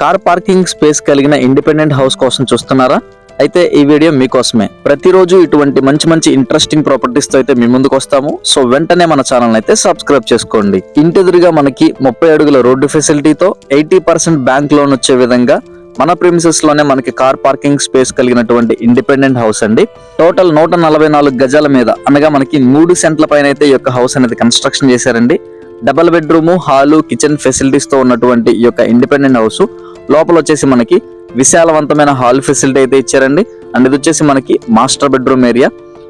Car parking space కలిగిన independent house కోసం చూస్తున్నారా? అయితే ఈ వీడియో మీకోసమే. ప్రతిరోజు ఇటువంటి మంచి మంచి ఇంట్రెస్టింగ్ ప్రాపర్టీస్ తో అయితే మీ ముందుకు వస్తాము. సో వెంటనే మన ఛానల్ అయితే సబ్స్క్రైబ్ చేసుకోండి. ఇంటెదురుగా మనకి 30 అడుగుల రోడ్డు ఫెసిలిటీతో 80% బ్యాంక్ లోన్ వచ్చే విధంగా మన ప్రిమిసెస్ లోనే మనకి కార్ పార్కింగ్ స్పేస్ కలిగినటువంటి ఇండిపెండెంట్ హౌస్ అండి. టోటల్ 144 గజాల మీద అనగా మనకి 3 సెంట్ల పైన అయితే ఈ యొక్క హౌస్ అనేది కన్స్ట్రక్షన్ చేశారండి. Double bedroom, hall, kitchen facilities తో ఉన్నటువంటి ఈ యొక్క ఇండిపెండెంట్ హౌస్ లోపల వచ్చేసి మనకి విశాలవంతమైన హాల్ ఫెసిలిటీ అయితే ఇచ్చారండి. అండ్ ఇది వచ్చేసి మనకి మాస్టర్ బెడ్రూమ్ ఏరియా.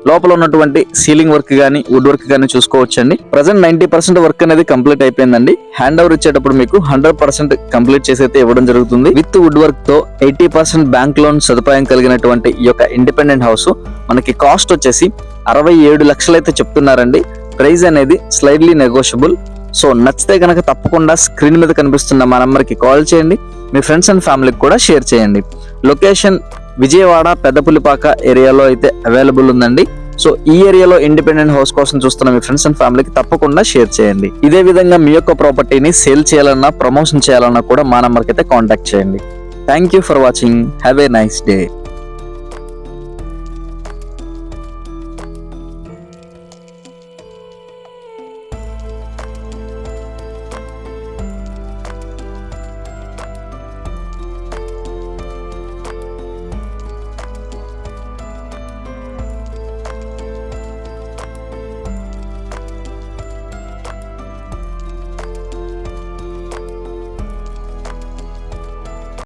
లోపల ఉన్నటువంటి సీలింగ్ వర్క్ గానీ వుడ్ వర్క్ గానీ చూసుకోవచ్చండి. ప్రజెంట్ 90% వర్క్ అనేది కంప్లీట్ అయిపోయిందండి. హ్యాండ్ ఓవర్ ఇచ్చేటప్పుడు మీకు 100% కంప్లీట్ చేసి అయితే ఇవ్వడం జరుగుతుంది. విత్ వుడ్ వర్క్ తో 80% బ్యాంక్ లోన్ సదుపాయం కలిగినటువంటి ఈ యొక్క ఇండిపెండెంట్ హౌస్ మనకి కాస్ట్ వచ్చేసి 67 లక్షలు అయితే చెప్తున్నారండి. ప్రైస్ అనేది స్లైడ్లీ నెగోషియబుల్. సో నచ్చితే కనుక తప్పకుండా స్క్రీన్ మీద కనిపిస్తున్న మా నంబర్కి కాల్ చేయండి. మీ ఫ్రెండ్స్ అండ్ ఫ్యామిలీకి కూడా షేర్ చేయండి. లొకేషన్ విజయవాడ పెద్దపులిపాక ఏరియాలో అయితే అవైలబుల్ ఉందండి. సో ఈ ఏరియాలో ఇండిపెండెంట్ హౌస్ కోసం చూస్తున్న మీ ఫ్రెండ్స్ అండ్ ఫ్యామిలీకి తప్పకుండా షేర్ చేయండి. ఇదే విధంగా మీ యొక్క ప్రాపర్టీని సేల్ చేయాలన్నా ప్రమోషన్ చేయాలన్నా కూడా మా నంబర్కి అయితే కాంటాక్ట్ చేయండి. Thank you for watching. Have a nice day.